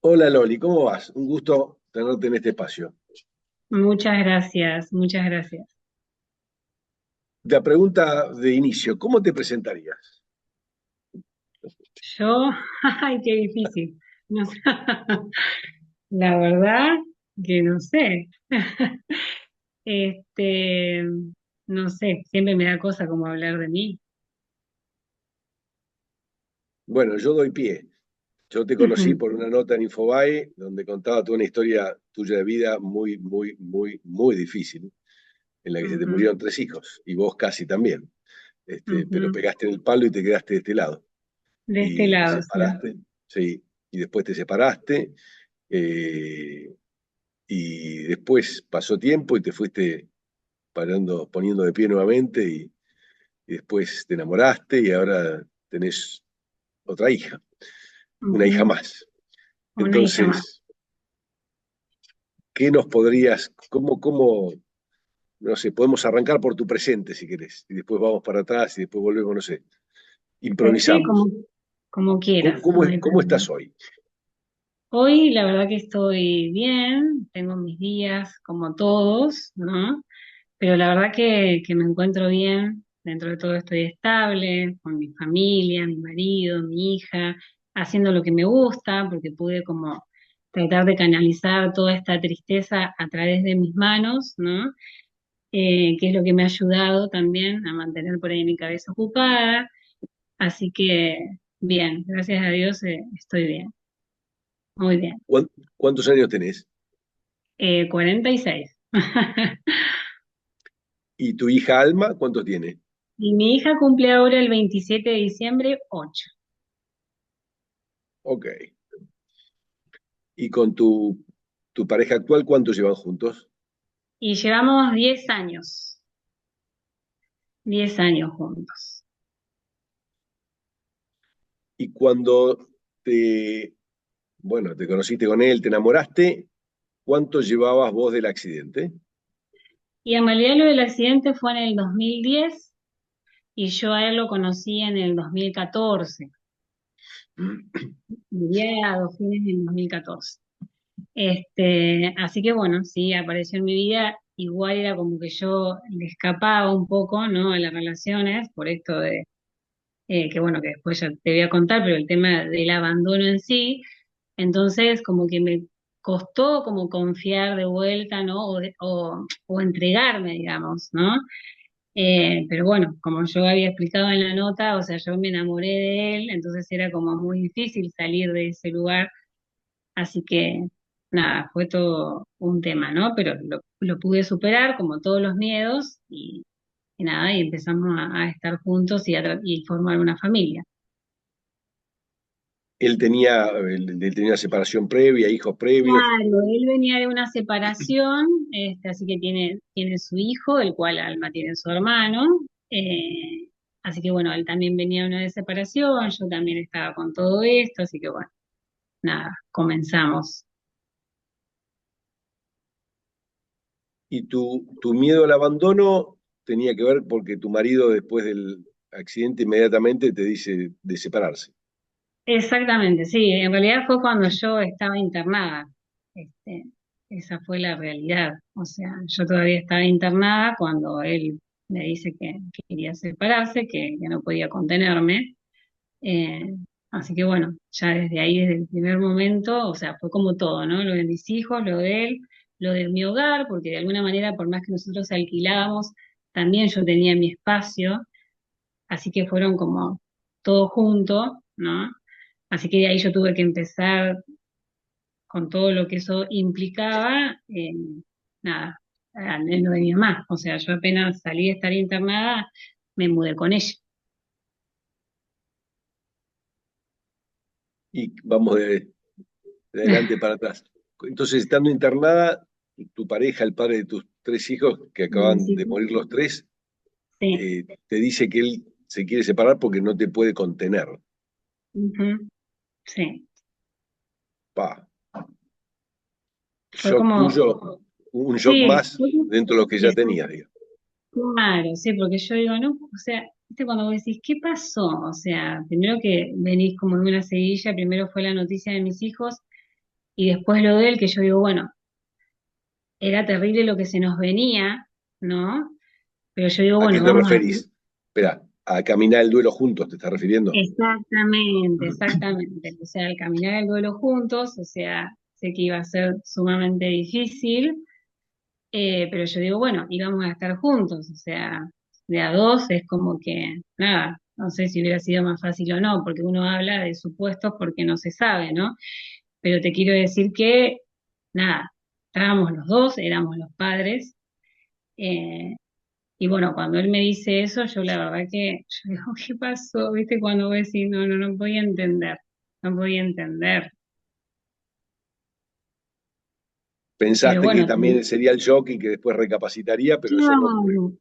Hola Loli, ¿cómo vas? Un gusto tenerte en este espacio. Muchas gracias, muchas gracias. La pregunta de inicio, ¿cómo te presentarías? Yo, ay, qué difícil. No sé. La verdad que no sé. Este, no sé, siempre me da cosa como hablar de mí. Bueno, yo doy pie. Yo te conocí por una nota en Infobae donde contaba toda una historia tuya de vida muy, muy, muy, muy difícil, en la que se te Ujú, murieron tres hijos y vos casi también. Pero ujú. pegaste en el palo y te quedaste de este lado. De este Y te lado, sí. separaste, sí, y después te separaste, eh, y después pasó tiempo y te fuiste poniendo de pie nuevamente y después te enamoraste y ahora tenés otra hija, una hija Ujú. más. Una hija más. Entonces, ¿qué nos podrías, no sé, podemos arrancar por tu presente si querés, y después vamos para atrás y después volvemos, no sé, Sí, improvisamos. como ¿Cómo, quieras, cómo, no hay cómo problema. estás hoy? Hoy la verdad que estoy bien, tengo mis días como todos, ¿no? Pero la verdad que me encuentro bien, dentro de todo estoy estable, con mi familia, mi marido, mi hija, haciendo lo que me gusta, porque pude como tratar de canalizar toda esta tristeza a través de mis manos, ¿no? Que es lo que me ha ayudado también a mantener por ahí mi cabeza ocupada. Así que bien, gracias a Dios estoy bien, muy bien. ¿Cuántos años tenés? 46. ¿Y tu hija Alma cuántos tiene? Y mi hija cumple ahora el 27 de diciembre 8. Ok. ¿Y con tu pareja actual cuántos llevan juntos? Y llevamos 10 años, 10 años juntos. Y cuando te, bueno, te conociste con él, te enamoraste, ¿cuánto llevabas vos del accidente? Y en realidad lo del accidente fue en el 2010 y yo a él lo conocí en el 2014, mediados, fines del 2014. Así que bueno, sí, apareció en mi vida. Igual era como que yo le escapaba un poco, ¿no? A las relaciones, por esto de, que bueno, que después ya te voy a contar, pero el tema del abandono en sí. Entonces, como que me costó como confiar de vuelta, ¿no? O entregarme, digamos, ¿no? Pero bueno, como yo había explicado en la nota, o sea, yo me enamoré de él, entonces era como muy difícil salir de ese lugar, así que nada, fue todo un tema, ¿no? Pero lo pude superar como todos los miedos y nada, y empezamos a estar juntos y formar una familia. Él tenía separación previa, hijos previos. Claro, él venía de una separación, así que tiene su hijo, el cual Alma tiene su hermano. eh, Así que bueno, él también venía de una de separación, yo también estaba con todo esto, así que bueno, nada, comenzamos. Y tu miedo al abandono tenía que ver porque tu marido después del accidente inmediatamente te dice de separarse. Exactamente, sí, en realidad fue cuando yo estaba internada. Este, Esa fue la realidad. O sea, yo todavía estaba internada cuando él me dice que quería separarse, que no podía contenerme. Eh, Así que bueno, ya desde ahí, desde el primer momento, o sea, fue como todo, ¿no? Lo de mis hijos, lo de él, lo de mi hogar, porque de alguna manera, por más que nosotros alquilábamos, también yo tenía mi espacio, así que fueron como todo junto, ¿no? Así que de ahí yo tuve que empezar con todo lo que eso implicaba, nada, en lo de mi mamá. O sea, yo apenas salí de estar internada, me mudé con ella. Y vamos de adelante para atrás. Entonces, estando internada, tu pareja, el padre de tus tres hijos, que acaban de Sí, morir los tres, sí. te dice que él se quiere separar porque no te puede contener. Ujú. Sí, Pa, fue shock como, tuyo, un shock sí, más dentro de lo que ya es- tenías, digo. claro, sí, porque yo digo, no, o sea, viste cuando vos decís, ¿qué pasó? O sea, primero que venís como en una seguilla, primero fue la noticia de mis hijos, y después lo de él, que yo digo, bueno, era terrible lo que se nos venía, ¿no? Pero yo digo, ¿A qué bueno, te vamos a... referís? Espera, a caminar el duelo juntos, ¿te estás refiriendo? Exactamente, exactamente. O sea, el caminar el duelo juntos, o sea, sé que iba a ser sumamente difícil, pero yo digo, bueno, íbamos a estar juntos, o sea, de a dos es como que, nada, no sé si hubiera sido más fácil o no, porque uno habla de supuestos porque no se sabe, ¿no? Pero te quiero decir que, nada, estábamos los dos, éramos los padres, eh, y bueno, cuando él me dice eso, yo la verdad que, yo digo, ¿qué pasó? ¿Viste? Cuando voy a decir, no, no, no podía entender, no podía entender. Pero Pensaste que bueno, también sería el shock y que después recapacitaría, pero eso no ocurrió. claro,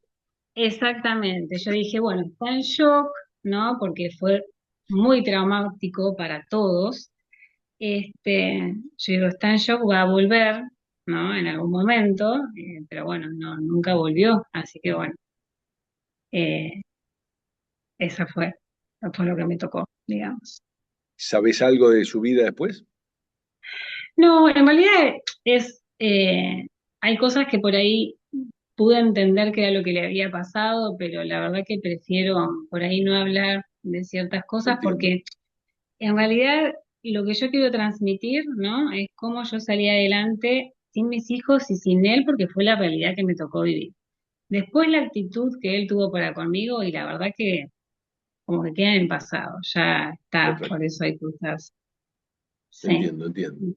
exactamente. Yo dije, bueno, está en shock, ¿no? Porque fue muy traumático para todos. Yo digo, está en shock, va a volver, ¿no? En algún momento, pero bueno, no, nunca volvió. Así que bueno, eh, esa fue lo que me tocó, digamos. ¿Sabés algo de su vida después? No, en realidad hay cosas que por ahí pude entender que era lo que le había pasado, pero la verdad que prefiero por ahí no hablar de ciertas cosas Entiendo. porque en realidad lo que yo quiero transmitir, ¿no? Es cómo yo salí adelante sin mis hijos y sin él, porque fue la realidad que me tocó vivir. Después la actitud que él tuvo para conmigo y la verdad que como que queda en el pasado, ya está, por Perfecto. eso hay cosas, sí. Entiendo, entiendo.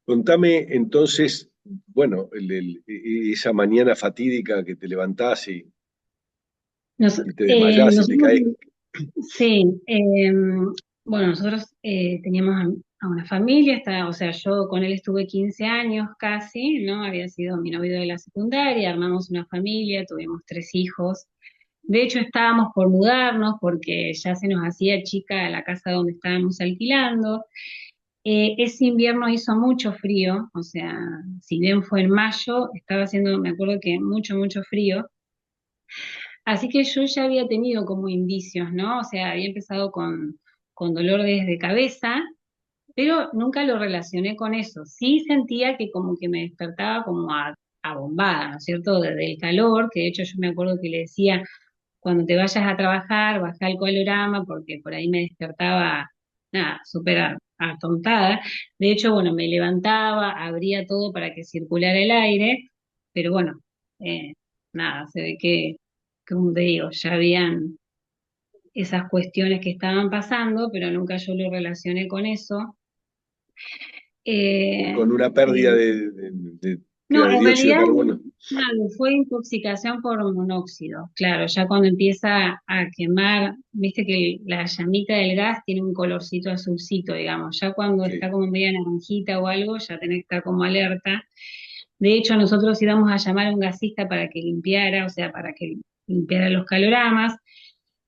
Contame entonces, bueno, esa mañana fatídica que te levantás Nos- y te desmayás y te nosotros caes. Sí, bueno, nosotros teníamos a una familia, o sea, yo con él estuve 15 años casi, ¿no? Había sido mi novio de la secundaria, armamos una familia, tuvimos 3 hijos. De hecho, estábamos por mudarnos porque ya se nos hacía chica la casa donde estábamos alquilando. Ese invierno hizo mucho frío, o sea, si bien fue en mayo, estaba haciendo, me acuerdo que mucho, mucho frío. Así que yo ya había tenido como indicios, ¿no? O sea, había empezado con dolores de cabeza, pero nunca lo relacioné con eso. Sí sentía que como que me despertaba como abombada, ¿no es cierto? Desde el calor, que de hecho yo me acuerdo que le decía, cuando te vayas a trabajar, baja el colorama, porque por ahí me despertaba, nada, súper atontada. De hecho, bueno, me levantaba, abría todo para que circulara el aire, pero bueno, eh, nada, se ve que, como te digo, ya habían esas cuestiones que estaban pasando, pero nunca yo lo relacioné con eso. Eh, Con una pérdida eh, que no, era de en dióxido de realidad, carbono. claro, fue intoxicación por monóxido. Claro, ya cuando empieza a quemar, viste que la llamita del gas tiene un colorcito azulcito, digamos. Ya cuando está Sí. como media naranjita o algo, ya tenés que estar como alerta. De hecho, nosotros íbamos a llamar a un gasista para que limpiara, o sea, para que limpiara los caloramas,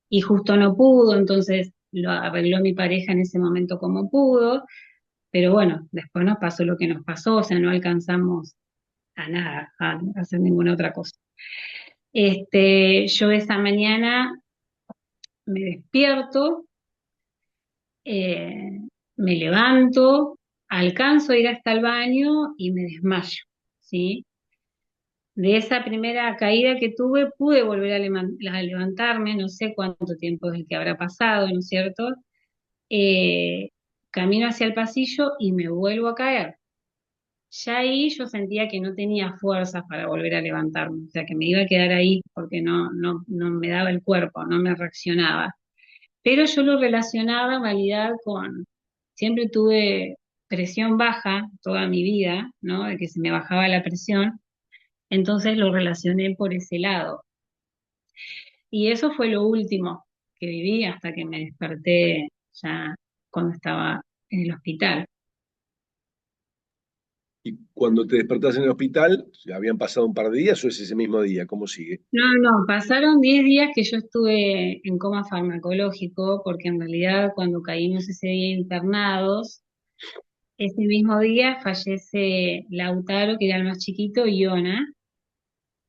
y justo no pudo, entonces lo arregló mi pareja en ese momento como pudo. Pero bueno, después nos pasó lo que nos pasó, o sea, no alcanzamos a nada, a hacer ninguna otra cosa. Yo esa mañana me despierto, eh, me levanto, alcanzo a ir hasta el baño y me desmayo, ¿sí? De esa primera caída que tuve, pude volver a levantarme, no sé cuánto tiempo es el que habrá pasado, ¿no es cierto? Eh, Camino hacia el pasillo y me vuelvo a caer. Ya ahí yo sentía que no tenía fuerzas para volver a levantarme, o sea, que me iba a quedar ahí porque no me daba el cuerpo, no me reaccionaba. Pero yo lo relacionaba en realidad siempre tuve presión baja toda mi vida, ¿no? De que se me bajaba la presión, entonces lo relacioné por ese lado. Y eso fue lo último que viví hasta que me desperté ya cuando estaba en el hospital. Y cuando te despertás en el hospital, ¿habían pasado un par de días o es ese mismo día? ¿Cómo sigue? No, no, pasaron 10 días que yo estuve en coma farmacológico, porque en realidad cuando caímos ese día internados, ese mismo día fallece Lautaro, que era el más chiquito, y Iona,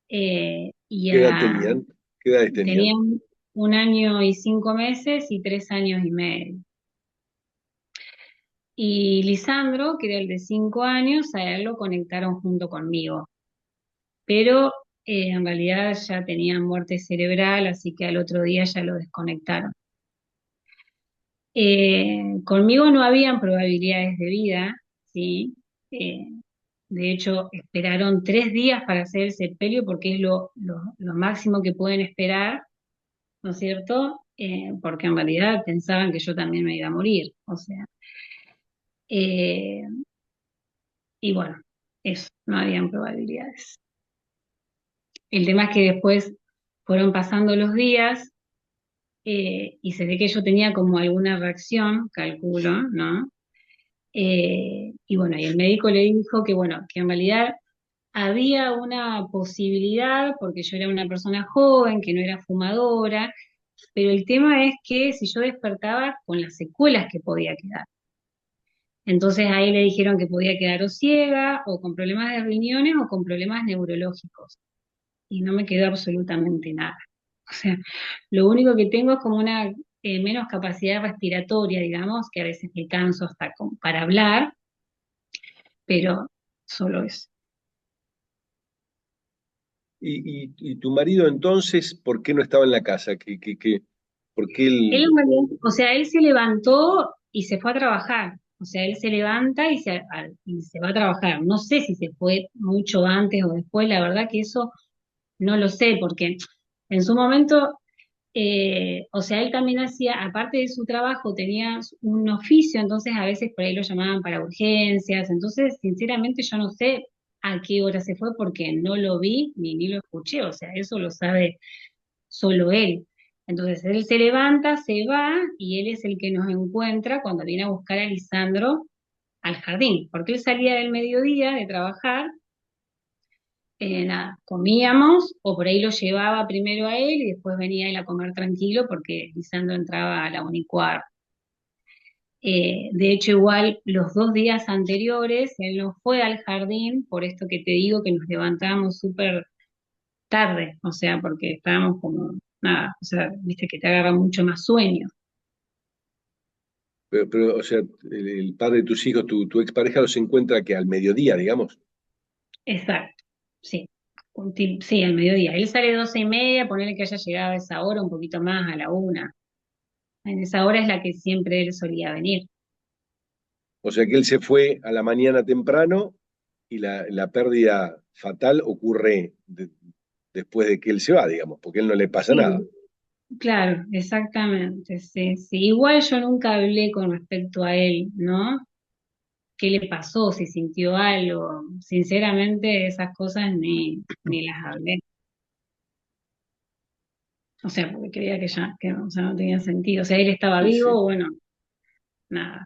y ¿Qué edad tenían? ¿Qué edades tenían? tenían 1 año y 5 meses y 3 años y medio. Y Lisandro, que era el de 5 años, a él lo conectaron junto conmigo. Pero en realidad ya tenía muerte cerebral, así que al otro día ya lo desconectaron. Conmigo no habían probabilidades de vida, ¿sí? Eh, de hecho, esperaron 3 días para hacer el sepelio porque es lo máximo que pueden esperar, ¿no es cierto? Porque en realidad pensaban que yo también me iba a morir, o sea. eh, y bueno, eso, no habían probabilidades. El tema es que después fueron pasando los días y se ve que yo tenía como alguna reacción, calculo, ¿no? Y bueno, y el médico le dijo que bueno, que en realidad había una posibilidad, porque yo era una persona joven, que no era fumadora, pero el tema es que si yo despertaba con las secuelas que podía quedar. Entonces ahí le dijeron que podía quedar o ciega, o con problemas de riñones, o con problemas neurológicos. Y no me quedó absolutamente nada. O sea, lo único que tengo es como una menos capacidad respiratoria, digamos, que a veces me canso hasta para hablar, pero solo eso. Y tu marido entonces, ¿por qué no estaba en la casa? ¿Por qué Él, él, en realidad, o sea, él se levantó y se fue a trabajar. O sea, él se levanta y se va a trabajar. No sé si se fue mucho antes o después, la verdad que eso no lo sé, porque en su momento, o sea, él también hacía, aparte de su trabajo, tenía un oficio, entonces a veces por ahí lo llamaban para urgencias. Entonces, sinceramente, yo no sé a qué hora se fue porque no lo vi ni lo escuché. O sea, eso lo sabe solo él. Entonces él se levanta, se va y él es el que nos encuentra cuando viene a buscar a Lisandro al jardín, porque él salía del mediodía de trabajar, nada, comíamos o por ahí lo llevaba primero a él y después venía él a comer tranquilo porque Lisandro entraba a la 1:15. De hecho, igual los 2 días anteriores él no fue al jardín, por esto que te digo que nos levantábamos súper tarde, o sea, porque estábamos como, nada, o sea, viste que te agarra mucho más sueño. o sea, el padre de tus hijos, tu expareja, los encuentra que al mediodía, digamos? Exacto, sí. Sí, al mediodía. Él sale 12:30, ponerle que haya llegado a esa hora, un poquito más, a la 1. En esa hora es la que siempre él solía venir. O sea que él se fue a la mañana temprano y la pérdida fatal ocurre después de que él se va, digamos, porque a él no le pasa nada. Sí, claro, exactamente. Sí, sí. Igual yo nunca hablé con respecto a él, ¿no? ¿Qué le pasó? Si sintió algo. Sinceramente, esas cosas ni las hablé. O sea, porque creía que ya, que, o sea, no tenía sentido. O sea, él estaba Sí, sí. vivo, bueno, nada.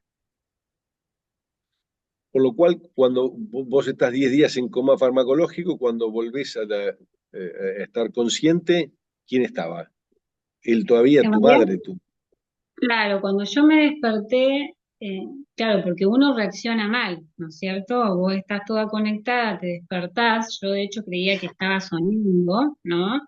Por lo cual, cuando vos estás 10 días en coma farmacológico, cuando volvés a estar consciente, ¿quién estaba? Él todavía, En tu realidad, madre, tú. claro, cuando yo me desperté, claro, porque uno reacciona mal, ¿no es cierto? Vos estás toda conectada, te despertás, yo de hecho creía que estaba soñando, ¿no?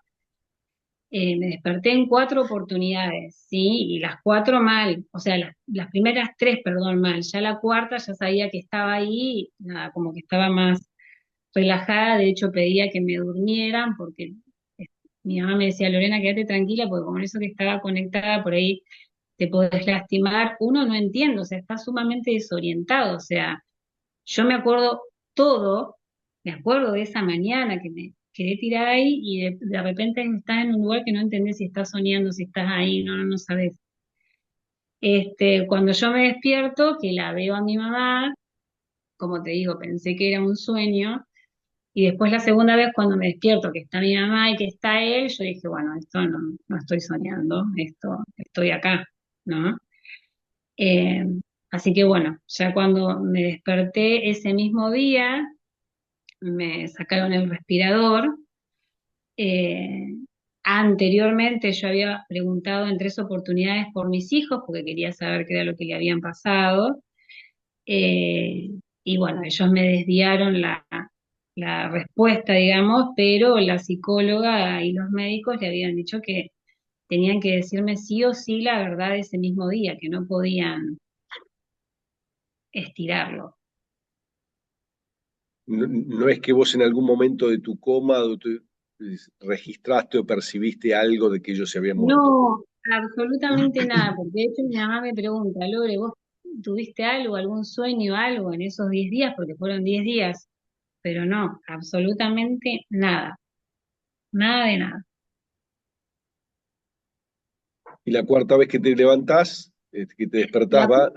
Me desperté en 4 oportunidades, ¿sí? Y las 4 mal, o sea, las primeras 3, perdón, mal, ya la cuarta ya sabía que estaba ahí, nada, como que estaba más relajada, de hecho pedía que me durmieran porque eh, mi mamá me decía, Lorena, quédate tranquila, porque como eso que estaba conectada por ahí te podés lastimar, uno no entiende, o sea, está sumamente desorientado, o sea, yo me acuerdo todo, me acuerdo de esa mañana que me quedé tirada ahí y de repente estás en un lugar que no entendés si estás soñando, si estás ahí, no sabes. Cuando yo me despierto, que la veo a mi mamá, como te digo, pensé que era un sueño, y después la segunda vez cuando me despierto, que está mi mamá y que está él, yo dije, bueno, esto no estoy soñando, esto estoy acá, ¿no? Eh, Así que bueno, ya cuando me desperté ese mismo día, me sacaron el respirador. Eh, Anteriormente yo había preguntado en 3 oportunidades por mis hijos porque quería saber qué era lo que le habían pasado. Eh, y bueno, ellos me desviaron la respuesta, digamos, pero la psicóloga y los médicos le habían dicho que tenían que decirme sí o sí la verdad ese mismo día, que no podían. estirarlo. No, no es que vos en algún momento de tu coma registraste o percibiste algo de que ellos se habían muerto. No, absolutamente nada, porque de hecho mi mamá me pregunta, Lore, ¿vos tuviste algo, algún sueño, algo en esos 10 días? Porque fueron 10 días, pero no, absolutamente nada, nada de nada. Y la cuarta vez que te levantás, que te despertás, La va,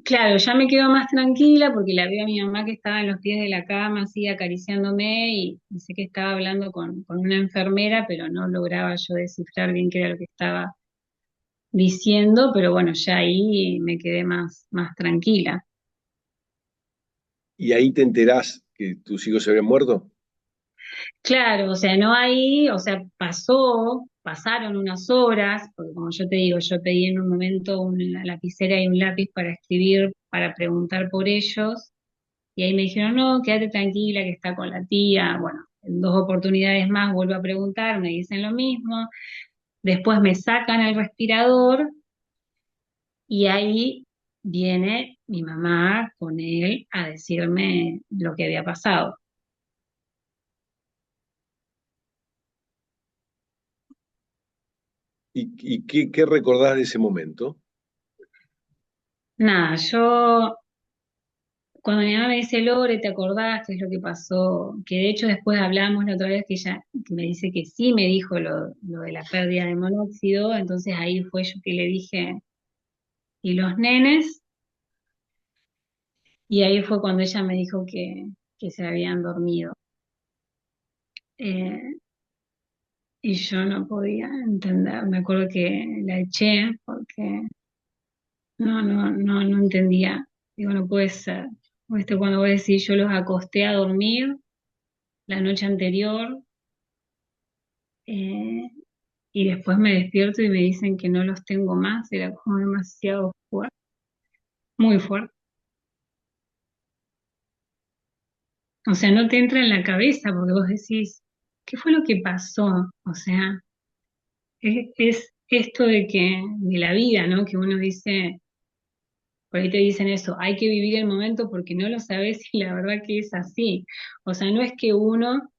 Claro, ya me quedo más tranquila porque la veo a mi mamá que estaba en los pies de la cama, así acariciándome y sé que estaba hablando con una enfermera, pero no lograba yo descifrar bien qué era lo que estaba diciendo, pero bueno, ya ahí me quedé más tranquila. y ahí te enterás que tus hijos se habían muerto. Claro, o sea, no ahí, o sea, pasaron unas horas, porque como yo te digo, yo pedí en un momento una lapicera y un lápiz para escribir, para preguntar por ellos. Y ahí me dijeron, no, quédate tranquila, que está con la tía. Bueno, en 2 oportunidades más vuelvo a preguntar, me dicen lo mismo. Después me sacan el respirador y ahí viene mi mamá con él a decirme lo que había pasado. ¿Y qué recordás de ese momento? Nada, yo cuando mi mamá me dice, Lore, ¿te acordás qué es lo que pasó? Que de hecho después hablamos la otra vez que ella que me dice que sí me dijo lo de la pérdida de monóxido, entonces ahí fue yo que le dije, ¿y los nenes? Y ahí fue cuando ella me dijo que se habían dormido. Eh, y yo no podía entender. Me acuerdo que la eché porque no entendía. Digo, no puede ser. ¿Viste? Cuando voy a decir, yo los acosté a dormir la noche anterior eh, y después me despierto y me dicen que no los tengo más. Era como demasiado fuerte, muy fuerte. O sea, no te entra en la cabeza porque vos decís, ¿qué fue lo que pasó? O sea, es esto de la vida, ¿no? Que uno dice, por ahí te dicen eso, hay que vivir el momento porque no lo sabes y la verdad que es así. O sea, no es que uno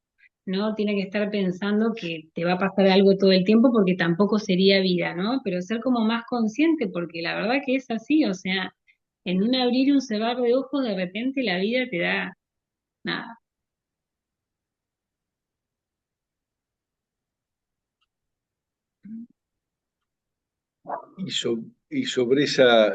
no tiene que estar pensando que te va a pasar algo todo el tiempo porque tampoco sería vida, ¿no? Pero ser como más consciente porque la verdad que es así, o sea, en un abrir y un cerrar de ojos de repente la vida te da nada. Y, y sobre esa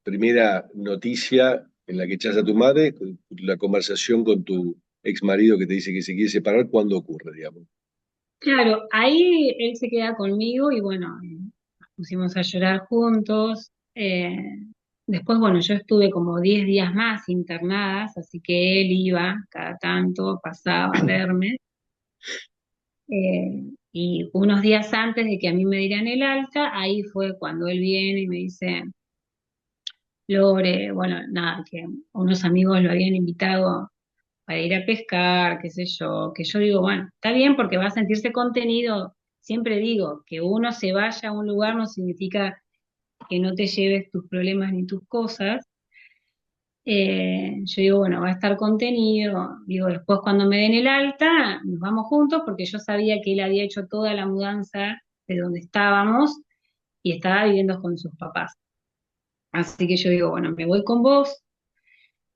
primera noticia en la que echas a tu madre, la conversación con tu ex marido que te dice que se quiere separar, ¿cuándo ocurre, digamos? Claro, ahí él se queda conmigo y bueno, nos pusimos a llorar juntos. Después, bueno, yo estuve como 10 días más internadas, así que él iba cada tanto, pasaba a verme. Y unos días antes de que a mí me dieran el alta, ahí fue cuando él viene y me dice, Lore, bueno, nada, que unos amigos lo habían invitado para ir a pescar, qué sé yo, que yo digo, bueno, está bien porque va a sentirse contenido. Siempre digo, que uno se vaya a un lugar no significa que no te lleves tus problemas ni tus cosas. Yo digo, bueno, va a estar contenido. Digo, después cuando me den el alta, nos vamos juntos porque yo sabía que él había hecho toda la mudanza de donde estábamos y estaba viviendo con sus papás. Así que yo digo, bueno, me voy con vos.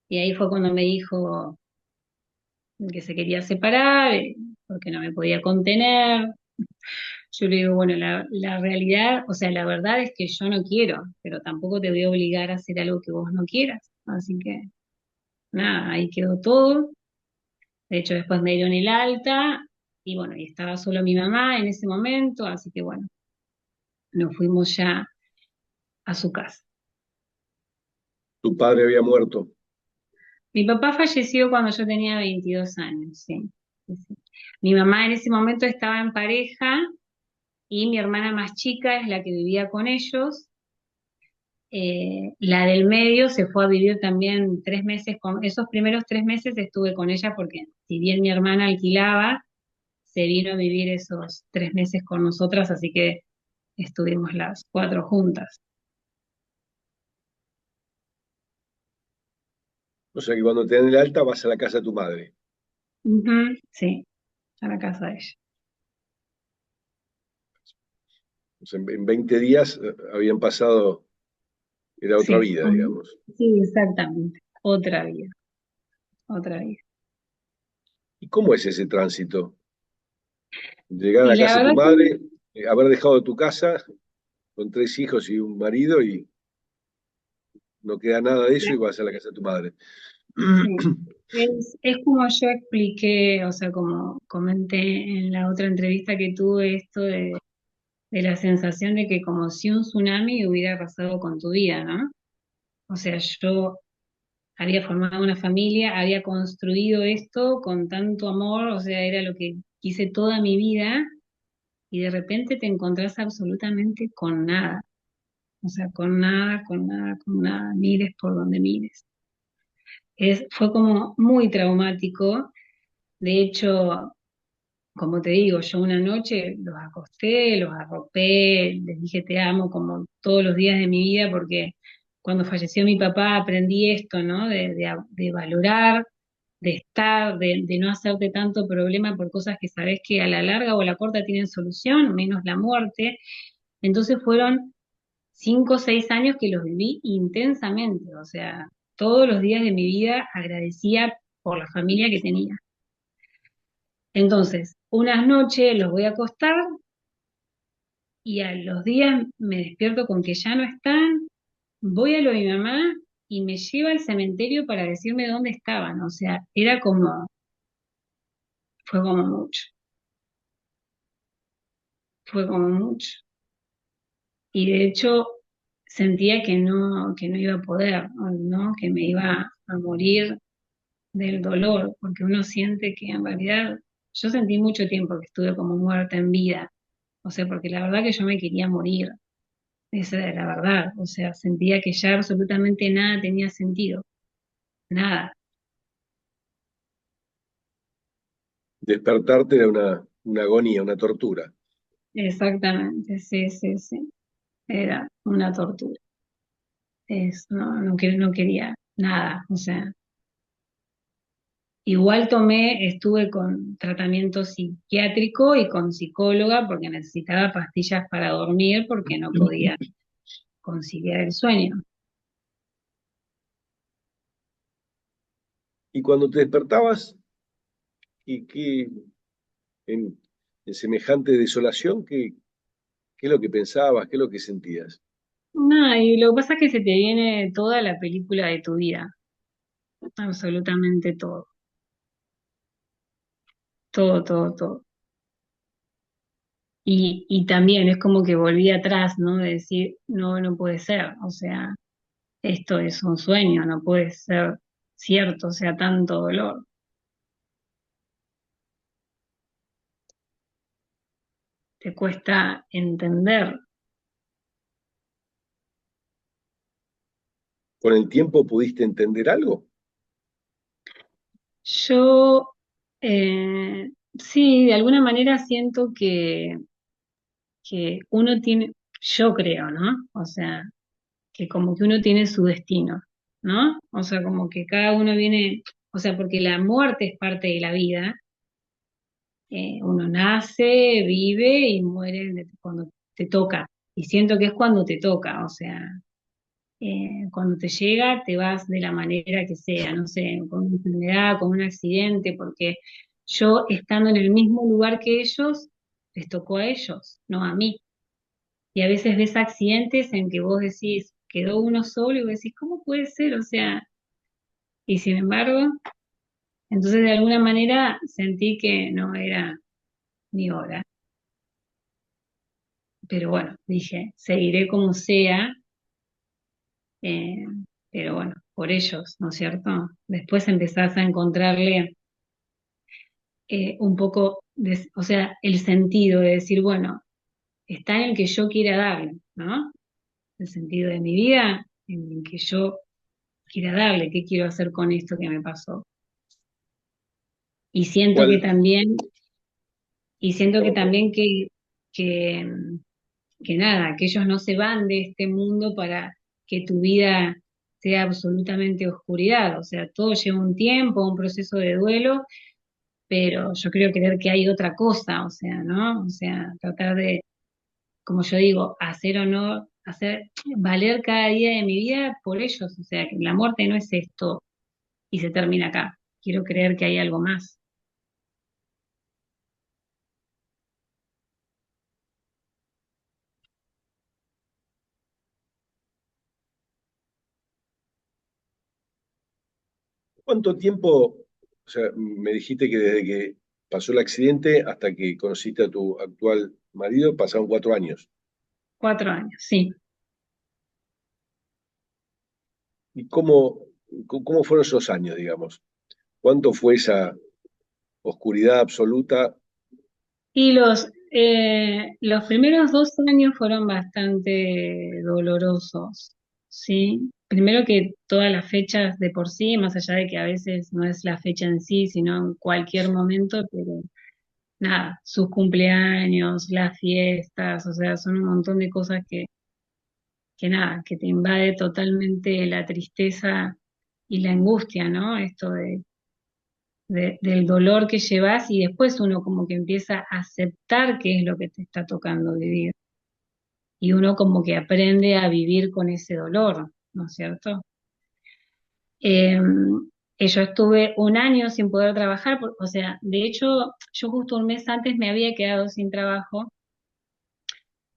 Y ahí fue cuando me dijo que se quería separar, porque no me podía contener. Yo le digo, bueno, la realidad, o sea, la verdad es que yo no quiero, pero tampoco te voy a obligar a hacer algo que vos no quieras. Así que nada, ahí quedó todo. De hecho, después me dieron el alta y bueno, y estaba solo mi mamá en ese momento, así que bueno, nos fuimos ya a su casa. Tu padre había muerto. Mi papá falleció cuando yo tenía 22 años, sí. Sí, sí. Mi mamá en ese momento estaba en pareja y mi hermana más chica es la que vivía con ellos. La del medio se fue a vivir también 3 meses esos primeros 3 meses estuve con ella porque si bien mi hermana alquilaba, se vino a vivir esos 3 meses con nosotras, así que estuvimos las 4 juntas. O sea que cuando te dan el alta vas a la casa de tu madre. Ujú, sí, a la casa de ella. O sea, en 20 días habían pasado, era otra Sí, vida, digamos. sí, exactamente. Otra vida, otra vida. ¿Y cómo es ese tránsito? Llegar a Y la la casa de tu verdad madre, haber dejado tu casa con 3 hijos y un marido y no queda nada de eso y vas a la casa de tu madre. sí, es como yo expliqué, o sea, como comenté en la otra entrevista que tuve, esto de la sensación de que como si un tsunami hubiera pasado con tu vida, ¿no? O sea, yo había formado una familia, había construido esto con tanto amor, o sea, era lo que quise toda mi vida, y de repente te encontrás absolutamente con nada, o sea, con nada, con nada, con nada, mires por donde mires. Fue como muy traumático. De hecho, como te digo, yo una noche los acosté, los arropé, les dije te amo como todos los días de mi vida, porque cuando falleció mi papá aprendí esto, ¿no? De valorar, de estar, de no hacerte tanto problema por cosas que sabes que a la larga o a la corta tienen solución, menos la muerte. Entonces fueron 5 o 6 años que los viví intensamente, o sea, todos los días de mi vida agradecía por la familia que tenía. Entonces, unas noches los voy a acostar y a los días me despierto con que ya no están, voy a lo de mi mamá y me lleva al cementerio para decirme dónde estaban, o sea, fue como mucho, fue como mucho. Y de hecho sentía que no iba a poder, ¿no? Que me iba a morir del dolor, porque uno siente que en realidad yo sentí mucho tiempo que estuve como muerta en vida, o sea, porque la verdad que yo me quería morir, esa era la verdad, o sea, sentía que ya absolutamente nada tenía sentido, nada, Despertarte era una agonía, una tortura. exactamente, sí, sí, sí, era una tortura, no quería nada, o sea. Igual estuve con tratamiento psiquiátrico y con psicóloga porque necesitaba pastillas para dormir porque no podía conciliar el sueño. Y cuando te despertabas, y en, en semejante desolación, qué es lo que pensabas? ¿Qué es lo que sentías? No, y lo que pasa es que se te viene toda la película de tu vida, absolutamente todo, todo, todo, todo. Y también es como que volví atrás, ¿no? De decir, no, no puede ser, o sea, esto es un sueño, no puede ser cierto, o sea, tanto dolor. Te cuesta entender. ¿Con el tiempo pudiste entender algo? Yo, sí, de alguna manera siento que uno tiene, yo creo, ¿no? O sea, que como que uno tiene su destino, ¿no? O sea, como que cada uno viene, o sea, porque la muerte es parte de la vida, uno nace, vive y muere cuando te toca. Y siento que es cuando te toca, o sea, cuando te llega, te vas de la manera que sea, no sé, con una enfermedad, con un accidente, porque yo estando en el mismo lugar que ellos, les tocó a ellos, no a mí. Y a veces ves accidentes en que vos decís, quedó uno solo y vos decís, ¿cómo puede ser? O sea, y sin embargo, entonces de alguna manera sentí que no era mi hora. Pero bueno, dije, seguiré como sea, eh, pero bueno, por ellos, ¿no es cierto? Después empezás a encontrarle un poco, o sea, el sentido de decir, bueno, está en el que yo quiera darle, ¿no? El sentido de mi vida, en el que yo quiera darle, qué quiero hacer con esto que me pasó. Y siento que ¿Cuál? también, y siento que Perdón, perdón. también que, que nada, que ellos no se van de este mundo para que tu vida sea absolutamente oscuridad. O sea, todo lleva un tiempo, un proceso de duelo, pero yo creo creer que hay otra cosa, o sea, ¿no? O sea, tratar de, como yo digo, hacer honor, hacer valer cada día de mi vida por ellos. O sea, que la muerte no es esto y se termina acá. Quiero creer que hay algo más. ¿Cuánto tiempo, o sea, me dijiste que desde que pasó el accidente hasta que conociste a tu actual marido, pasaron 4 años? 4 años, sí. ¿Y cómo fueron esos años, digamos? ¿Cuánto fue esa oscuridad absoluta? Y los primeros 2 años fueron bastante dolorosos, ¿sí? Primero que todas las fechas de por sí, más allá de que a veces no es la fecha en sí, sino en cualquier momento, pero nada, sus cumpleaños, las fiestas, o sea, son un montón de cosas que nada, que te invade totalmente la tristeza y la angustia, ¿no? Esto del dolor que llevas y después uno como que empieza a aceptar qué es lo que te está tocando vivir. Y uno como que aprende a vivir con ese dolor, ¿no es cierto? Eh, yo estuve un año sin poder trabajar, o sea, de hecho, yo justo un mes antes me había quedado sin trabajo,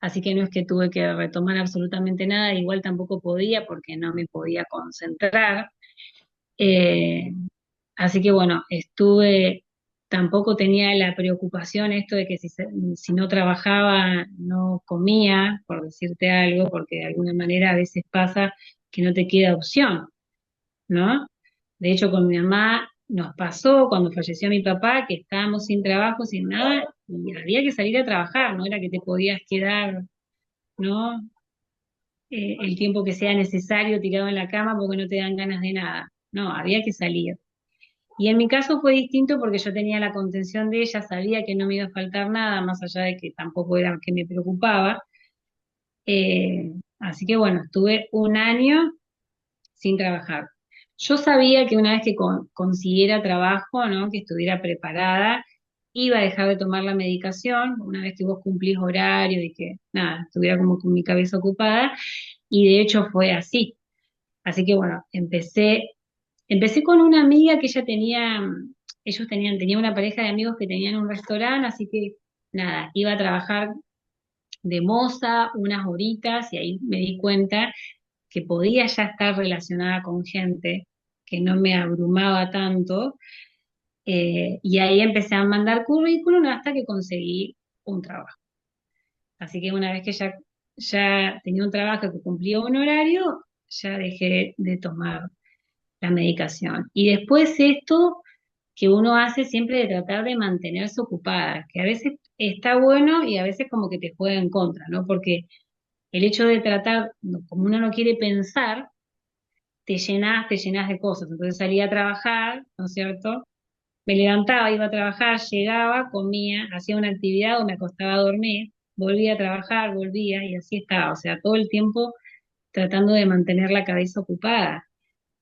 así que no es que tuve que retomar absolutamente nada, igual tampoco podía porque no me podía concentrar. Eh, Así que bueno, tampoco tenía la preocupación esto de que si no trabajaba no comía, por decirte algo, porque de alguna manera a veces pasa que no te queda opción, ¿no? De hecho, con mi mamá nos pasó cuando falleció mi papá, que estábamos sin trabajo, sin nada, y había que salir a trabajar, no era que te podías quedar, ¿no? El tiempo que sea necesario tirado en la cama porque no te dan ganas de nada. No, había que salir. Y en mi caso fue distinto porque yo tenía la contención de ella, sabía que no me iba a faltar nada, más allá de que tampoco era que me preocupaba. Así que bueno, estuve un año sin trabajar. Yo sabía que una vez que consiguiera trabajo, ¿no? Que estuviera preparada, iba a dejar de tomar la medicación, una vez que vos cumplís horario y que nada, estuviera como con mi cabeza ocupada, y de hecho fue así. Así que bueno, empecé con una amiga que ella tenía una pareja de amigos que tenían un restaurante, así que nada, iba a trabajar de moza unas horitas y ahí me di cuenta que podía ya estar relacionada con gente, que no me abrumaba tanto, y ahí empecé a mandar currículum hasta que conseguí un trabajo. Así que una vez que ya tenía un trabajo que cumplía un horario, ya dejé de tomar la medicación. Y después esto que uno hace siempre de tratar de mantenerse ocupada, que a veces está bueno y a veces como que te juega en contra, ¿no? Porque el hecho de tratar, como uno no quiere pensar, te llenas de cosas. Entonces salía a trabajar, ¿no es cierto? Me levantaba, iba a trabajar, llegaba, comía, hacía una actividad o me acostaba a dormir, volvía a trabajar, volvía y así estaba. O sea, todo el tiempo tratando de mantener la cabeza ocupada.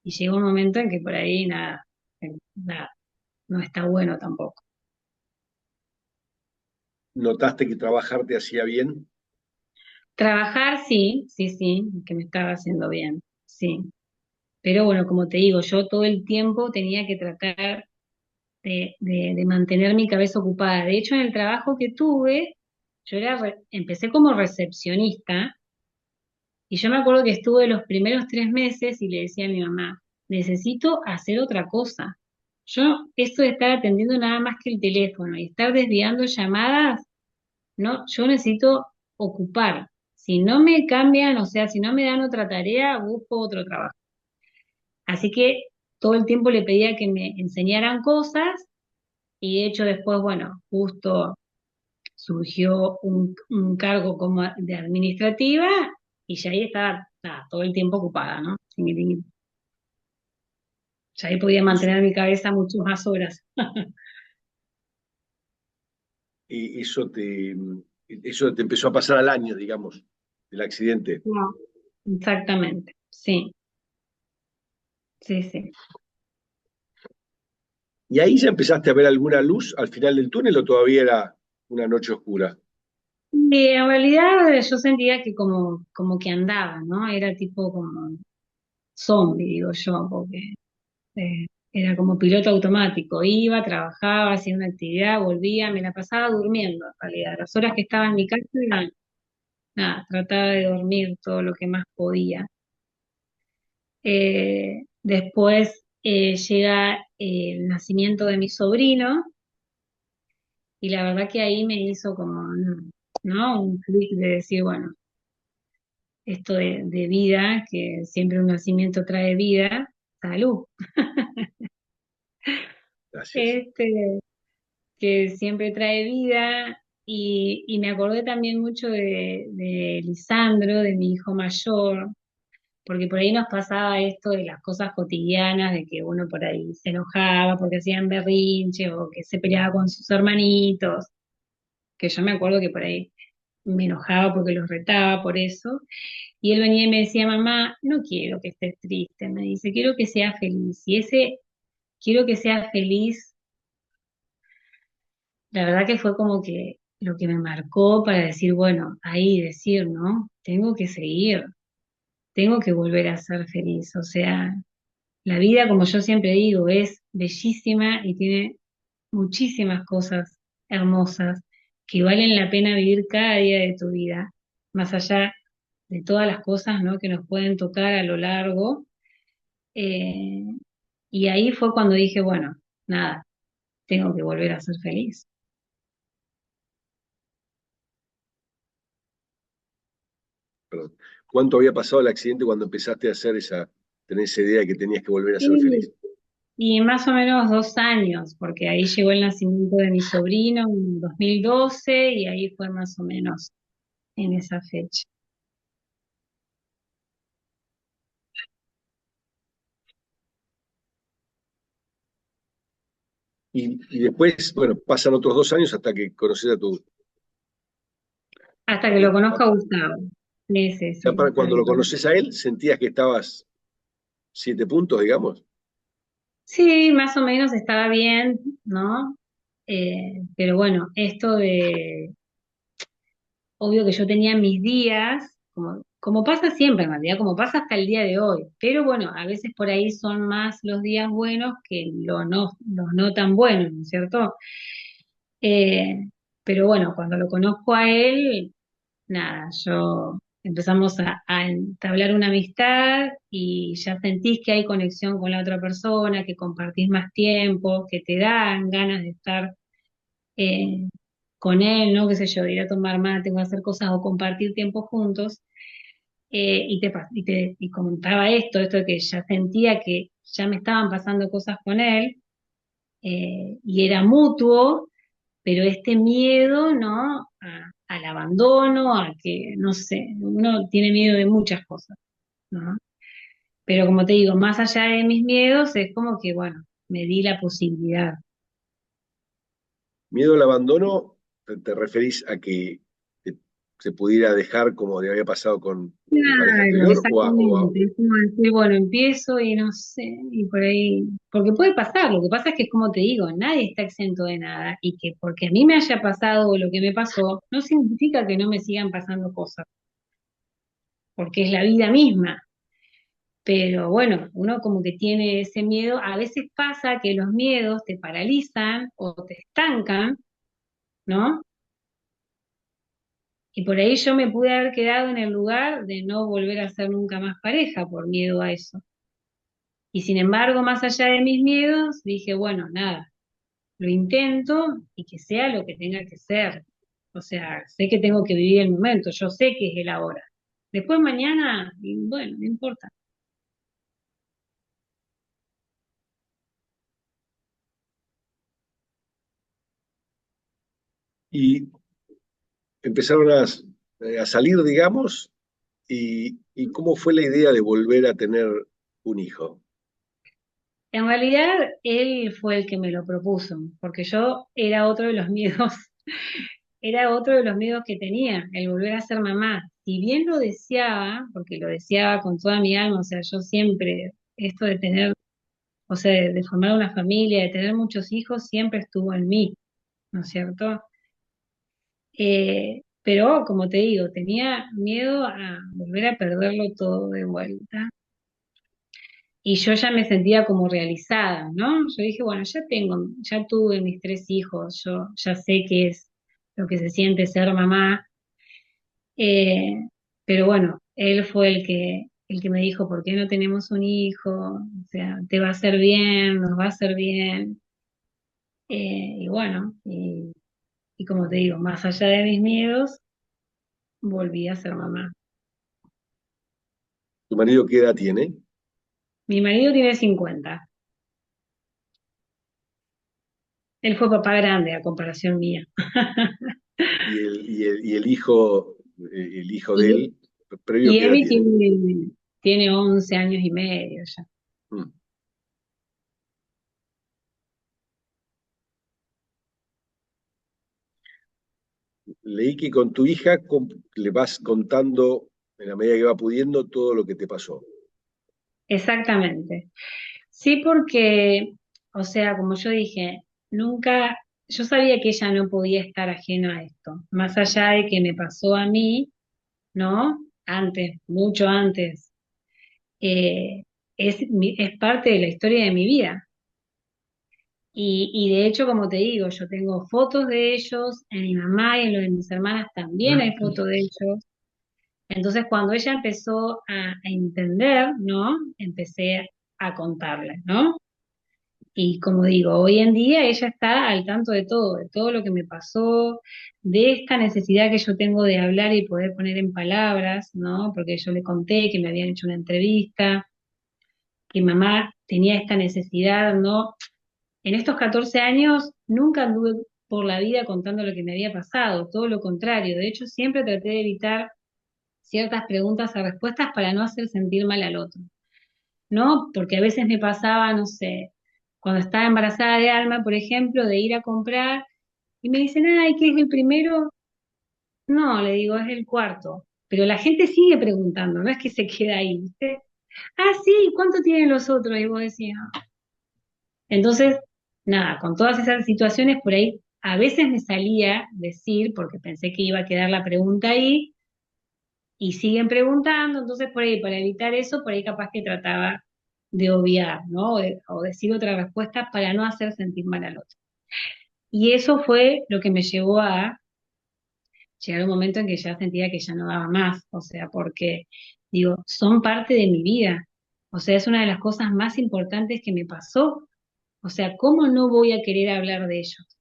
Y llegó un momento en que por ahí nada, no está bueno tampoco. ¿Notaste que trabajar te hacía bien? Trabajar, sí, sí, sí, que me estaba haciendo bien, sí. Pero bueno, como te digo, yo todo el tiempo tenía que tratar de mantener mi cabeza ocupada. De hecho, en el trabajo que tuve, empecé como recepcionista y yo me acuerdo que estuve los primeros 3 meses y le decía a mi mamá, necesito hacer otra cosa. Esto de estar atendiendo nada más que el teléfono y estar desviando llamadas, no, yo necesito ocupar. Si no me cambian, o sea, si no me dan otra tarea, busco otro trabajo. Así que todo el tiempo le pedía que me enseñaran cosas y de hecho después, bueno, justo surgió un cargo como de administrativa y ya ahí estaba nada, todo el tiempo ocupada, ¿no? Ya ahí podía Eso, mantener mi cabeza muchas más horas. y eso te empezó a pasar al año, digamos, del accidente. No, exactamente, sí. sí, sí. ¿Y ahí ya empezaste a ver alguna luz al final del túnel o todavía era una noche oscura? Y en realidad yo sentía que como que andaba, ¿no? Era tipo como zombie, digo yo, porque era como piloto automático. Iba, trabajaba, hacía una actividad, volvía, me la pasaba durmiendo en realidad. Las horas que estaba en mi casa eran, nada, trataba de dormir todo lo que más podía. Después llega el nacimiento de mi sobrino y la verdad que ahí me hizo como, ¿no? Un clic de decir, bueno, esto de vida, que siempre un nacimiento trae vida, salud, Gracias. este, que siempre trae vida. Y me acordé también mucho de Lisandro, de mi hijo mayor, porque por ahí nos pasaba esto de las cosas cotidianas, de que uno por ahí se enojaba porque hacían berrinche o que se peleaba con sus hermanitos, que yo me acuerdo que por ahí me enojaba porque los retaba por eso. Y él venía y me decía, mamá, no quiero que estés triste, me dice, quiero que seas feliz. Y ese quiero que seas feliz, la verdad que fue como que lo que me marcó para decir, bueno, ahí decir, ¿no? Tengo que seguir, tengo que volver a ser feliz. O sea, la vida, como yo siempre digo, es bellísima y tiene muchísimas cosas hermosas que valen la pena vivir cada día de tu vida, más allá de todas las cosas, ¿no? que nos pueden tocar a lo largo. Eh, y ahí fue cuando dije, bueno, nada, tengo que volver a ser feliz. Perdón. ¿Cuánto había pasado el accidente cuando empezaste a hacer tener esa idea de que tenías que volver a ser Y, feliz? y más o menos 2 años, porque ahí llegó el nacimiento de mi sobrino en 2012 y ahí fue más o menos en esa fecha. Y después, bueno, pasan otros 2 años hasta que conoces Hasta a que lo tu conozco a pareja. Gustavo. Sí, sí, Ya sí. cuando lo conoces a él, sentías que estabas 7 puntos, digamos. Sí, más o menos estaba bien, ¿no? Pero bueno, obvio que yo tenía mis días, como pasa siempre en realidad, como pasa hasta el día de hoy, pero bueno, a veces por ahí son más los días buenos que los no tan buenos, ¿no es cierto? Eh, pero bueno, cuando lo conozco a él, nada, yo empezamos a entablar una amistad y ya sentís que hay conexión con la otra persona, que compartís más tiempo, que te dan ganas de estar eh, con él, ¿no? Qué sé yo, de ir a tomar mate o hacer cosas o compartir tiempo juntos. Y comentaba esto de que ya sentía que ya me estaban pasando cosas con él y era mutuo, pero este miedo, ¿no? Al abandono, a que, no sé, uno tiene miedo de muchas cosas, ¿no? Pero como te digo, más allá de mis miedos, es como que, bueno, me di la posibilidad. Miedo al abandono, te referís a que te- se pudiera dejar como le había pasado con tu pareja Claro, anterior exactamente. Es como decir, bueno, empiezo y no sé, y por ahí, porque puede pasar, lo que pasa es que es como te digo, nadie está exento de nada, y que porque a mí me haya pasado lo que me pasó, no significa que no me sigan pasando cosas, porque es la vida misma. Pero bueno, uno como que tiene ese miedo, a veces pasa que los miedos te paralizan o te estancan, ¿no? Y por ahí yo me pude haber quedado en el lugar de no volver a ser nunca más pareja por miedo a eso. Y sin embargo, más allá de mis miedos, dije, bueno, nada, lo intento y que sea lo que tenga que ser. O sea, sé que tengo que vivir el momento, yo sé que es el ahora. Después mañana, y bueno, no importa. y empezaron a salir, digamos, y cómo fue la idea de volver a tener un hijo. En realidad, él fue el que me lo propuso, porque yo era otro de los miedos, era otro de los miedos que tenía, el volver a ser mamá. Si bien lo deseaba, porque lo deseaba con toda mi alma, o sea, yo siempre esto de tener, o sea, de formar una familia, de tener muchos hijos, siempre estuvo en mí, ¿no es cierto? Pero como te digo, tenía miedo a volver a perderlo todo de vuelta. Y yo ya me sentía como realizada, ¿no? Yo dije, bueno, ya tuve mis 3 hijos, yo ya sé qué es lo que se siente ser mamá. Eh, pero bueno, él fue el que me dijo, ¿por qué no tenemos un hijo? O sea, te va a hacer bien, nos va a hacer bien. Y bueno, y como te digo, más allá de mis miedos, volví a ser mamá. ¿Tu marido qué edad tiene? Mi marido tiene 50. Él fue papá grande a comparación mía. Y el hijo de Y, él, previo, y ¿qué edad Emi tiene? tiene 11 años y medio ya. Mm. Leí que con tu hija le vas contando en la medida que va pudiendo todo lo que te pasó. Exactamente. Sí, porque, o sea, como yo dije, nunca, yo sabía que ella no podía estar ajena a esto, más allá de que me pasó a mí, ¿no? Antes, mucho antes, eh, es parte de la historia de mi vida. Y de hecho, como te digo, yo tengo fotos de ellos, en mi mamá y en lo de mis hermanas también hay fotos de ellos. Entonces, cuando ella empezó a entender, ¿no? Empecé a contarle, ¿no? Y como digo, hoy en día ella está al tanto de todo lo que me pasó, de esta necesidad que yo tengo de hablar y poder poner en palabras, ¿no? Porque yo le conté que me habían hecho una entrevista, que mamá tenía esta necesidad, ¿no? En estos 14 años nunca anduve por la vida contando lo que me había pasado, todo lo contrario. De hecho, siempre traté de evitar ciertas preguntas o respuestas para no hacer sentir mal al otro. ¿No? Porque a veces me pasaba, no sé, cuando estaba embarazada de Alma, por ejemplo, de ir a comprar y me dicen, ay, ¿qué es el primero? No, le digo, es el cuarto. Pero la gente sigue preguntando, no es que se queda ahí, ¿viste? Ah, sí, ¿cuánto tienen los otros? Y vos decís, "Ah". Entonces, nada, con todas esas situaciones por ahí, a veces me salía decir, porque pensé que iba a quedar la pregunta ahí, y siguen preguntando, entonces por ahí, para evitar eso, por ahí capaz que trataba de obviar, ¿no? O decir otra respuesta para no hacer sentir mal al otro. Y eso fue lo que me llevó a llegar a un momento en que ya sentía que ya no daba más, o sea, porque digo, son parte de mi vida, o sea, es una de las cosas más importantes que me pasó, o sea, ¿cómo no voy a querer hablar de ellos?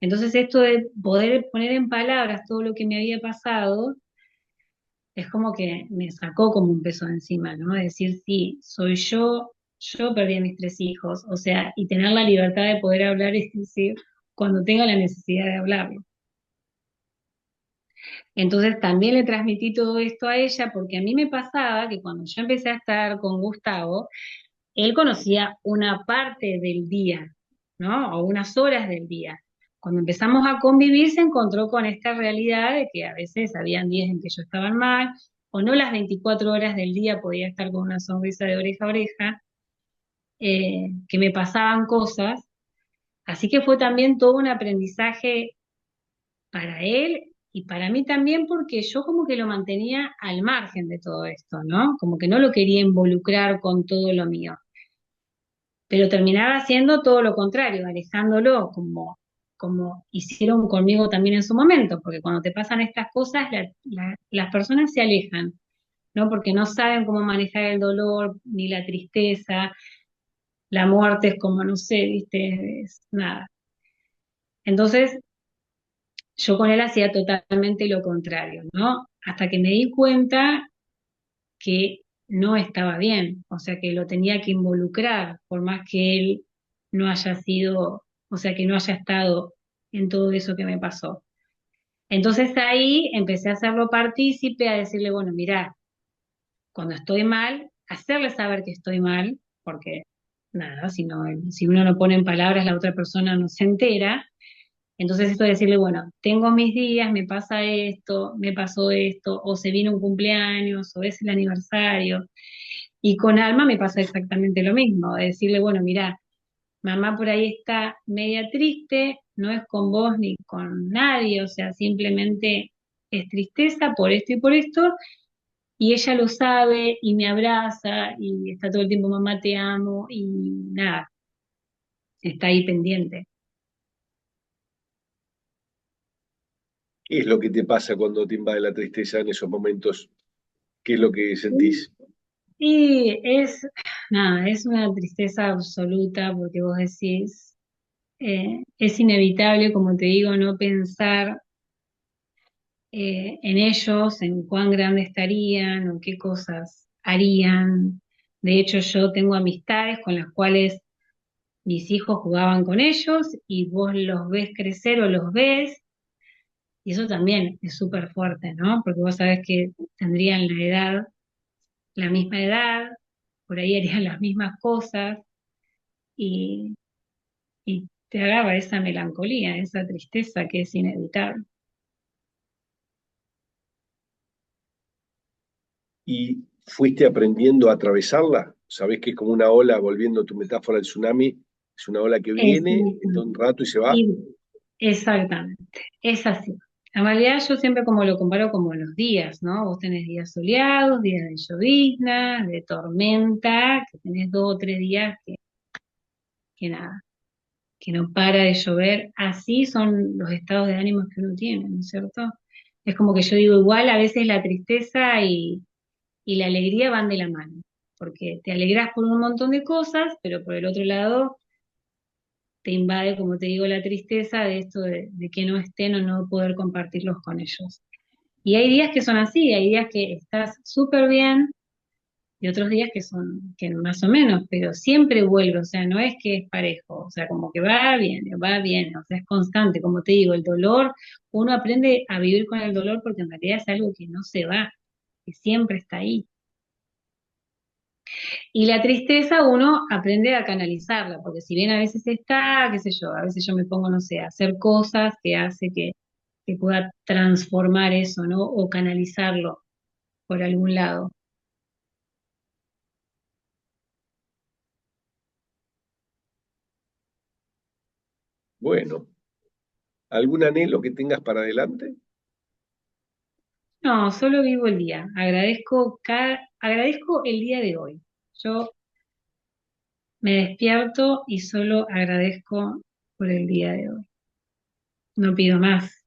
Entonces esto de poder poner en palabras todo lo que me había pasado, es como que me sacó como un peso de encima, ¿no? Decir, sí, soy yo perdí a mis 3 hijos, o sea, y tener la libertad de poder hablar y decir cuando tenga la necesidad de hablarlo. Entonces también le transmití todo esto a ella porque a mí me pasaba que cuando yo empecé a estar con Gustavo, él conocía una parte del día, ¿no? O unas horas del día. Cuando empezamos a convivir se encontró con esta realidad de que a veces habían días en que yo estaba mal, o no las 24 horas del día podía estar con una sonrisa de oreja a oreja, que me pasaban cosas. Así que fue también todo un aprendizaje para él y para mí también porque yo como que lo mantenía al margen de todo esto, ¿no? Como que no lo quería involucrar con todo lo mío, pero terminaba haciendo todo lo contrario, alejándolo, como hicieron conmigo también en su momento, porque cuando te pasan estas cosas, las personas se alejan, ¿no? Porque no saben cómo manejar el dolor, ni la tristeza, la muerte es como, no sé, viste, es nada. Entonces, yo con él hacía totalmente lo contrario, ¿no? Hasta que me di cuenta que no estaba bien, o sea que lo tenía que involucrar, por más que él no haya sido, o sea que no haya estado en todo eso que me pasó. Entonces ahí empecé a hacerlo partícipe, a decirle, bueno, mira, cuando estoy mal, hacerle saber que estoy mal, porque nada, si uno no pone en palabras, la otra persona no se entera. Entonces esto de decirle, bueno, tengo mis días, me pasa esto, me pasó esto, o se viene un cumpleaños, o es el aniversario. Y con Alma me pasa exactamente lo mismo, de decirle, bueno, mira, mamá por ahí está media triste, no es con vos ni con nadie, o sea, simplemente es tristeza por esto y por esto, y ella lo sabe y me abraza y está todo el tiempo, mamá, te amo, y nada, está ahí pendiente. ¿Qué es lo que te pasa cuando te invade la tristeza en esos momentos? ¿Qué es lo que sentís? Y es, nada, es una tristeza absoluta porque vos decís, es inevitable, como te digo, no pensar en ellos, en cuán grande estarían o qué cosas harían. De hecho, yo tengo amistades con las cuales mis hijos jugaban con ellos y vos los ves crecer o los ves, y eso también es súper fuerte, ¿no? Porque vos sabés que tendrían la edad, la misma edad, por ahí harían las mismas cosas y, y te agarra esa melancolía, esa tristeza que es inevitable. ¿Y fuiste aprendiendo a atravesarla? ¿Sabés que es como una ola, volviendo a tu metáfora del tsunami, es una ola que viene, está un rato y se va? Y exactamente, es así. En realidad yo siempre como lo comparo como los días, ¿no? Vos tenés días soleados, días de llovizna, de tormenta, que tenés 2 o 3 días que nada, que no para de llover. Así son los estados de ánimo que uno tiene, ¿no es cierto? Es como que yo digo, igual a veces la tristeza y la alegría van de la mano, porque te alegras por un montón de cosas, pero por el otro lado te invade, como te digo, la tristeza de esto de que no estén o no poder compartirlos con ellos. Y hay días que son así, hay días que estás súper bien y otros días que son que más o menos, pero siempre vuelve, o sea, no es que es parejo, o sea, como que va bien, o sea, es constante, como te digo, el dolor, uno aprende a vivir con el dolor porque en realidad es algo que no se va, que siempre está ahí. Y la tristeza uno aprende a canalizarla, porque si bien a veces está, qué sé yo, a veces yo me pongo, no sé, a hacer cosas que hace que pueda transformar eso, ¿no? O canalizarlo por algún lado. Bueno, ¿algún anhelo que tengas para adelante? No, solo vivo el día. Agradezco el día de hoy. Yo me despierto y solo agradezco por el día de hoy. No pido más.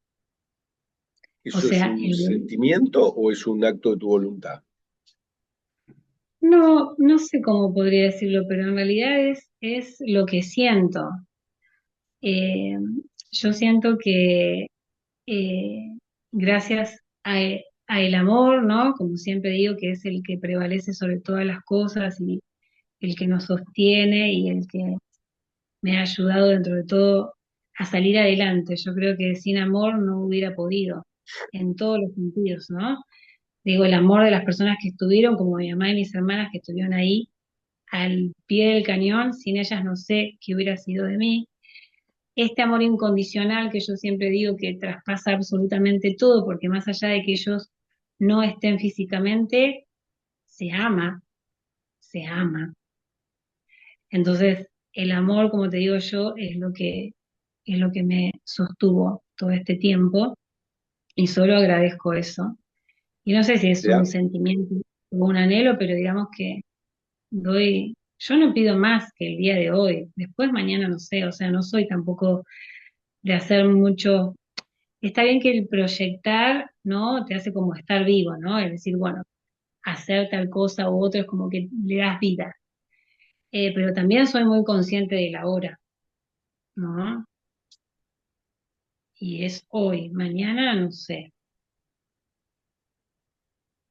O ¿Eso es sea, un sentimiento o es un acto de tu voluntad? no, no sé cómo podría decirlo, pero en realidad es lo que siento. Eh, yo siento que eh, gracias a el amor, ¿no? Como siempre digo, que es el que prevalece sobre todas las cosas y el que nos sostiene y el que me ha ayudado dentro de todo a salir adelante. Yo creo que sin amor no hubiera podido, en todos los sentidos, ¿no? Digo, el amor de las personas que estuvieron, como mi mamá y mis hermanas que estuvieron ahí al pie del cañón, sin ellas no sé qué hubiera sido de mí. Este amor incondicional que yo siempre digo que traspasa absolutamente todo, porque más allá de que ellos no estén físicamente, se ama, se ama. Entonces, el amor, como te digo yo, es lo que me sostuvo todo este tiempo y solo agradezco eso. Y no sé si es un ¿Ya? sentimiento o un anhelo, pero digamos que yo no pido más que el día de hoy. Después mañana no sé, o sea, no soy tampoco de hacer mucho. Está bien que el proyectar, ¿no? Te hace como estar vivo, ¿no? Es decir, bueno, hacer tal cosa u otra es como que le das vida. Pero también soy muy consciente de la hora, ¿no? Y es hoy, mañana no sé.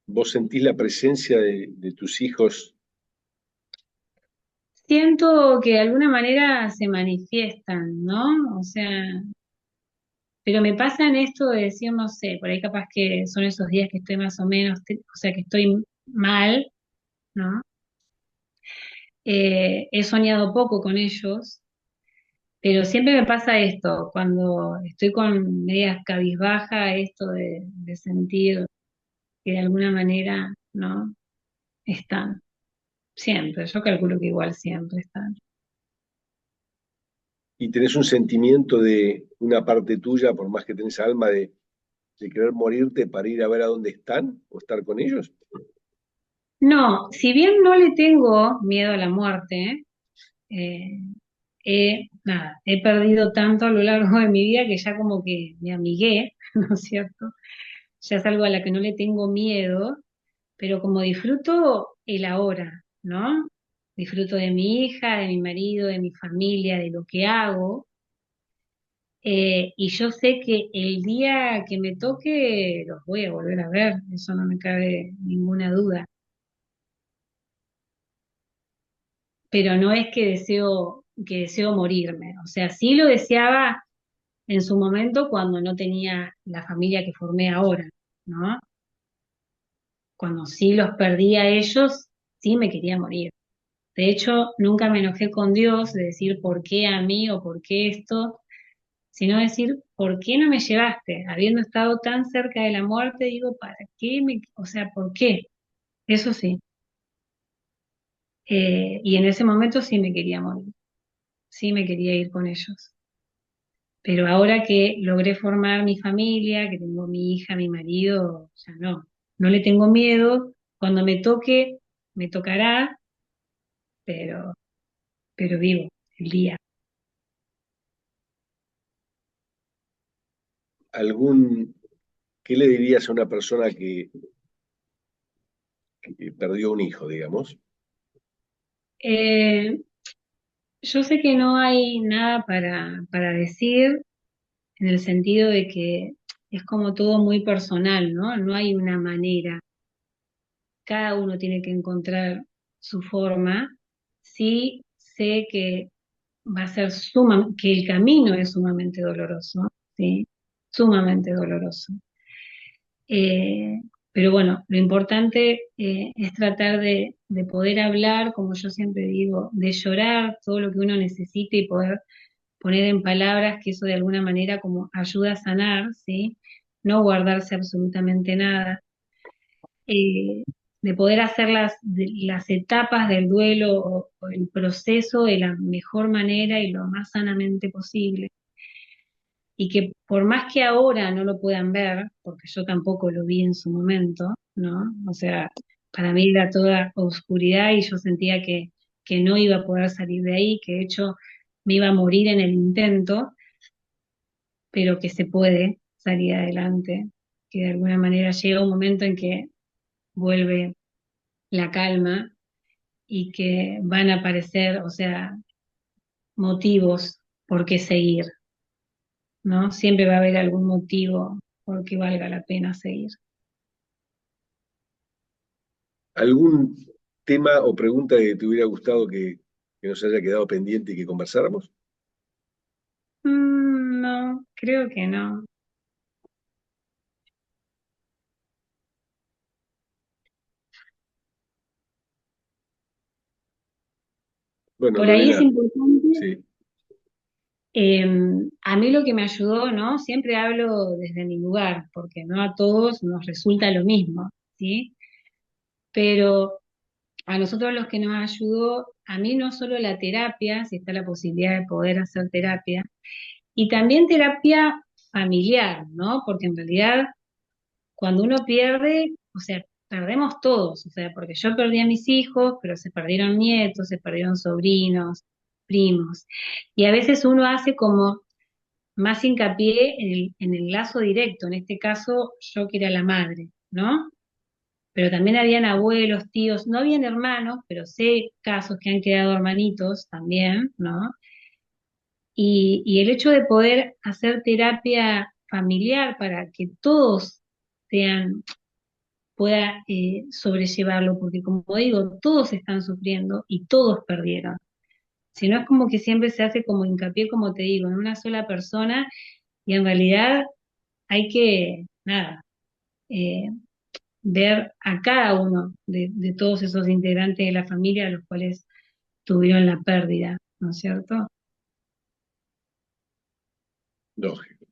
¿Vos sentís la presencia de tus hijos? Siento que de alguna manera se manifiestan, ¿no? O sea, pero me pasa en esto de decir, no sé, por ahí capaz que son esos días que estoy más o menos, o sea, que estoy mal, ¿no? He soñado poco con ellos, pero siempre me pasa esto, cuando estoy con medias cabizbaja, esto de sentir que de alguna manera, ¿no? Están. siempre, yo calculo que igual siempre están. Y tenés un sentimiento de una parte tuya, por más que tenés alma, de querer morirte para ir a ver a dónde están o estar con ellos. No, si bien no le tengo miedo a la muerte, eh, nada, he perdido tanto a lo largo de mi vida que ya como que me amigué, ¿no es cierto? Ya es algo a la que no le tengo miedo, pero como disfruto el ahora, ¿no? Disfruto de mi hija, de mi marido, de mi familia, de lo que hago, y yo sé que el día que me toque los voy a volver a ver, eso no me cabe ninguna duda. Pero no es que deseo morirme. O sea, sí lo deseaba en su momento cuando no tenía la familia que formé ahora, ¿no? Cuando sí los perdí a ellos, sí me quería morir. De hecho, nunca me enojé con Dios de decir por qué a mí o por qué esto, sino decir por qué no me llevaste. Habiendo estado tan cerca de la muerte, digo, ¿para qué me, o sea, por qué? Eso sí. Y en ese momento sí me quería morir, sí me quería ir con ellos. Pero ahora que logré formar mi familia, que tengo mi hija, mi marido, ya no, no le tengo miedo. Cuando me toque, me tocará, pero, pero vivo el día. ¿Algún, qué le dirías a una persona que perdió un hijo, digamos? Eh, yo sé que no hay nada para decir en el sentido de que es como todo muy personal, ¿no? No hay una manera. Cada uno tiene que encontrar su forma. Sí sé que va a ser que el camino es sumamente doloroso, ¿sí? Sumamente doloroso. Eh, pero bueno, lo importante es tratar de poder hablar, como yo siempre digo, de llorar todo lo que uno necesite y poder poner en palabras que eso de alguna manera como ayuda a sanar, ¿sí? No guardarse absolutamente nada. eh, de poder hacer las etapas del duelo o el proceso de la mejor manera y lo más sanamente posible. Y que por más que ahora no lo puedan ver, porque yo tampoco lo vi en su momento, ¿no? O sea, para mí era toda oscuridad y yo sentía que no iba a poder salir de ahí, que de hecho me iba a morir en el intento, pero que se puede salir adelante, que de alguna manera llega un momento en que vuelve la calma y que van a aparecer, o sea, motivos por qué seguir, ¿no? Siempre va a haber algún motivo por qué valga la pena seguir. ¿Algún tema o pregunta que te hubiera gustado que nos haya quedado pendiente y que conversáramos? No, creo que no. Bueno, Por ahí es Lorena, importante, sí. eh, a mí lo que me ayudó, ¿no? Siempre hablo desde mi lugar, porque no a todos nos resulta lo mismo, ¿sí? Pero a nosotros los que nos ayudó, a mí no solo la terapia, si está la posibilidad de poder hacer terapia, y también terapia familiar, ¿no? Porque en realidad cuando uno pierde, o sea, perdemos todos, o sea, porque yo perdí a mis hijos, pero se perdieron nietos, se perdieron sobrinos, primos, y a veces uno hace como más hincapié en el lazo directo, en este caso yo que era la madre, ¿no? Pero también habían abuelos, tíos, no habían hermanos, pero sé casos que han quedado hermanitos también, ¿no? Y el hecho de poder hacer terapia familiar para que todos sean, pueda sobrellevarlo, porque como digo, todos están sufriendo y todos perdieron. Si no es como que siempre se hace como hincapié, como te digo, en una sola persona y en realidad hay que, nada, eh, ver a cada uno de todos esos integrantes de la familia a los cuales tuvieron la pérdida, ¿no es cierto? Lógico.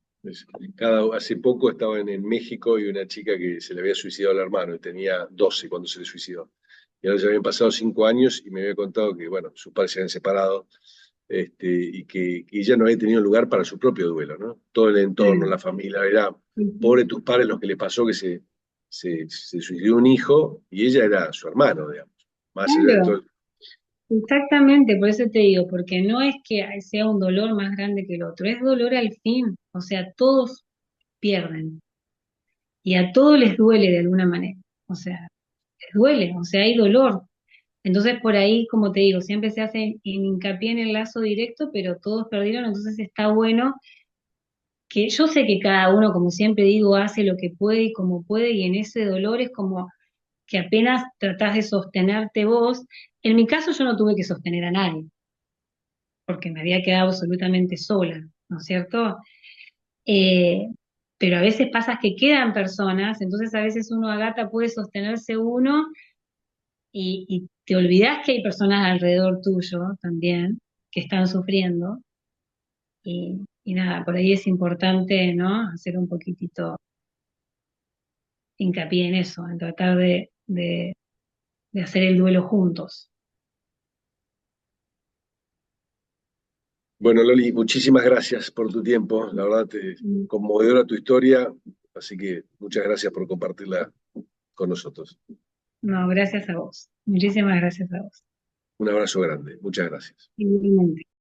Hace poco estaba en México y una chica que se le había suicidado al hermano y tenía 12 cuando se le suicidó. y ahora ya habían pasado 5 años y me había contado que, bueno, sus padres se habían separado, y que ella no había tenido lugar para su propio duelo, ¿no? Todo el entorno, Sí, la familia, era sí, pobre tus padres lo que le pasó que se suicidó un hijo y ella era su hermano, digamos, más allá de claro, todo. exactamente, por eso te digo, porque no es que sea un dolor más grande que el otro, es dolor al fin, o sea, todos pierden y a todos les duele de alguna manera, o sea, les duele, o sea, hay dolor. Entonces por ahí, como te digo, siempre se hace hincapié en el lazo directo, pero todos perdieron, entonces está bueno que yo sé que cada uno, como siempre digo, hace lo que puede y como puede, y en ese dolor es como que apenas tratás de sostenerte vos. En mi caso yo no tuve que sostener a nadie, porque me había quedado absolutamente sola, ¿no es cierto? Eh, pero a veces pasa que quedan personas, entonces a veces uno a gata puede sostenerse uno y te olvidás que hay personas alrededor tuyo también que están sufriendo. Y nada, por ahí es importante, ¿no? Hacer un poquitito hincapié en eso, en tratar de hacer el duelo juntos. Bueno, Loli, muchísimas gracias por tu tiempo, la verdad te Mm. conmovedora tu historia, así que muchas gracias por compartirla con nosotros. No, gracias a vos. Muchísimas gracias a vos. Un abrazo grande, muchas gracias. Igualmente.